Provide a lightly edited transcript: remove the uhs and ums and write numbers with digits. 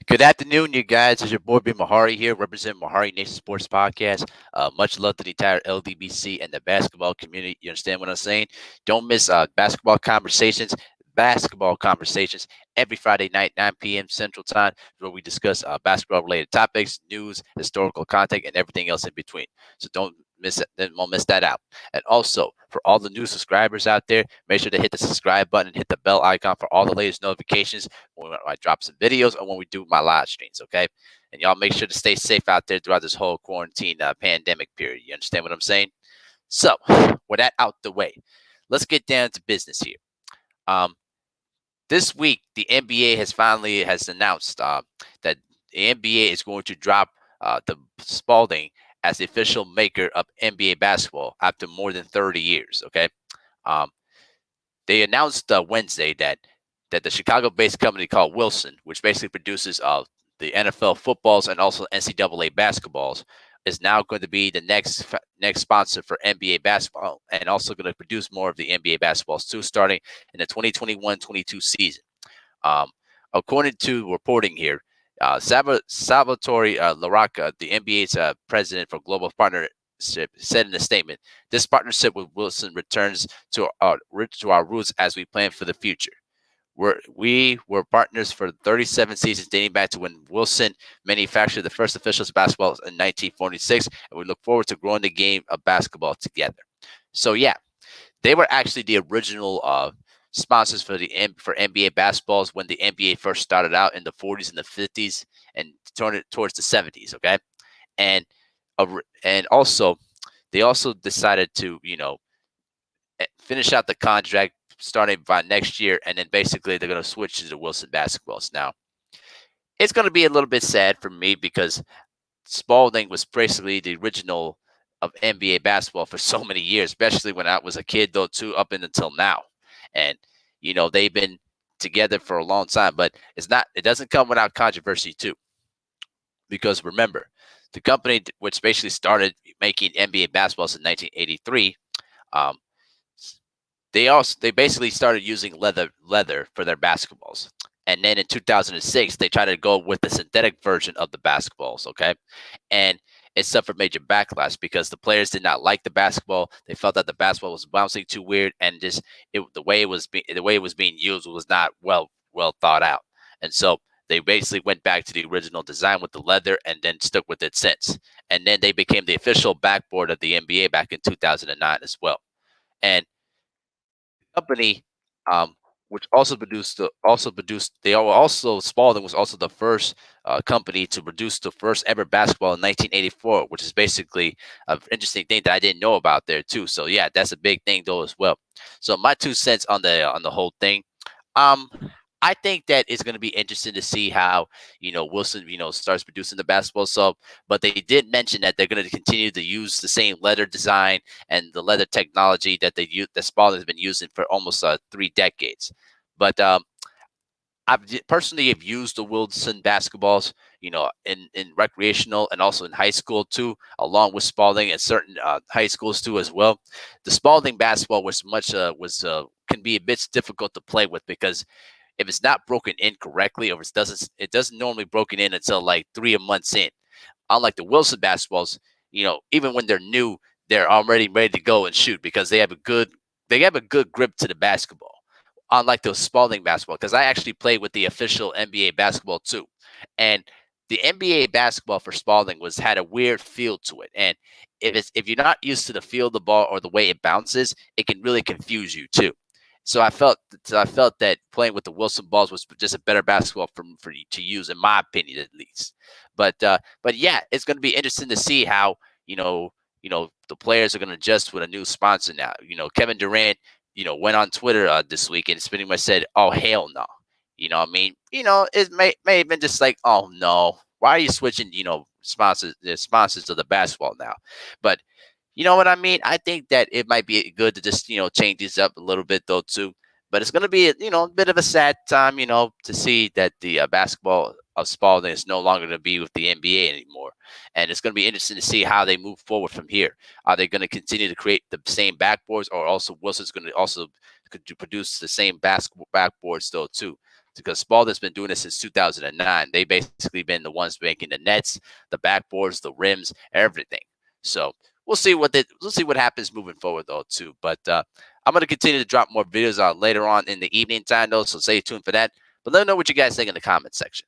Good afternoon, you guys. It's your boy B Mahari here, representing Mahari Nation Sports Podcast. Much love to the entire LDBC and the basketball community. You understand what I'm saying? Don't miss basketball conversations every Friday night, 9 p.m. Central Time, where we discuss basketball related topics, news, historical content, and everything else in between. So don't miss that out. And also, for all the new subscribers out there, make sure to hit the subscribe button and hit the bell icon for all the latest notifications when I drop some videos or when we do my live streams, okay? And y'all make sure to stay safe out there throughout this whole quarantine pandemic period. You understand what I'm saying? So, with that out the way, let's get down to business here. Um, this week, the NBA has announced that the NBA is going to drop the Spalding as the official maker of NBA basketball after more than 30 years. Okay, um, they announced Wednesday that the Chicago-based company called Wilson, which basically produces the NFL footballs and also NCAA basketballs, is now going to be the next sponsor for NBA basketball, and also going to produce more of the NBA basketballs too, starting in the 2021-22 season. Um, According to reporting here, Salvatore LaRocca, the NBA's president for global partnership, said in a statement, "This partnership with Wilson returns to our roots as we plan for the future. We were partners for 37 seasons, dating back to when Wilson manufactured the first official basketballs in 1946, and we look forward to growing the game of basketball together." So yeah, they were actually the original sponsors for NBA basketballs when the NBA first started out in the 40s and the 50s and turned it towards the 70s. Okay, and and also they also decided to finish out the contract starting by next year, and then basically they're going to switch to the Wilson basketballs. Now, it's going to be a little bit sad for me because Spalding was basically the original of NBA basketball for so many years, especially when I was a kid, though, too, up until now. And, they've been together for a long time, but it doesn't come without controversy, too. Because remember, the company which basically started making NBA basketballs in 1983, um, they basically started using leather for their basketballs. And then in 2006, they tried to go with the synthetic version of the basketballs, okay? And it suffered major backlash because the players did not like the basketball. They felt that the basketball was bouncing too weird, and the way it was being used was not well thought out. And so they basically went back to the original design with the leather and then stuck with it since. And then they became the official backboard of the NBA back in 2009 as well. And company, which also produced. They are also Spalding was also the first company to produce the first ever basketball in 1984, which is basically an interesting thing that I didn't know about there too. So yeah, that's a big thing though as well. So my 2 cents on the whole thing. Um, I think that it's going to be interesting to see how Wilson starts producing the basketball. So, but they did mention that they're going to continue to use the same leather design and the leather technology that Spalding has been using for almost 3 decades. But personally have used the Wilson basketballs, in recreational and also in high school too, along with Spalding and certain high schools too as well. The Spalding basketball can be a bit difficult to play with because if it's not broken in correctly, or it doesn't normally broken in until like 3 months in. Unlike the Wilson basketballs, even when they're new, they're already ready to go and shoot because they have a good grip to the basketball. Unlike the Spalding basketball, because I actually played with the official NBA basketball too, and the NBA basketball for Spalding had a weird feel to it, and if you're not used to the feel of the ball or the way it bounces, it can really confuse you too. So I felt that playing with the Wilson balls was just a better basketball for you to use, in my opinion, at least. But yeah, it's going to be interesting to see how the players are going to adjust with a new sponsor now. Kevin Durant, went on Twitter this week and pretty much said, "Oh hell no." You know what I mean? It may have been just like, "Oh no, why are you switching?" The sponsors of the basketball now, but you know what I mean? I think that it might be good to just, change these up a little bit though too. But it's going to be, a bit of a sad time, to see that the basketball of Spalding is no longer going to be with the NBA anymore. And it's going to be interesting to see how they move forward from here. Are they going to continue to create the same backboards, or also Wilson's going to also could produce the same basketball backboards though too? because Spalding's been doing this since 2009. They basically been the ones making the nets, the backboards, the rims, everything. So we'll see what happens moving forward though too. But I'm gonna continue to drop more videos out later on in the evening time though, so stay tuned for that. But let me know what you guys think in the comment section.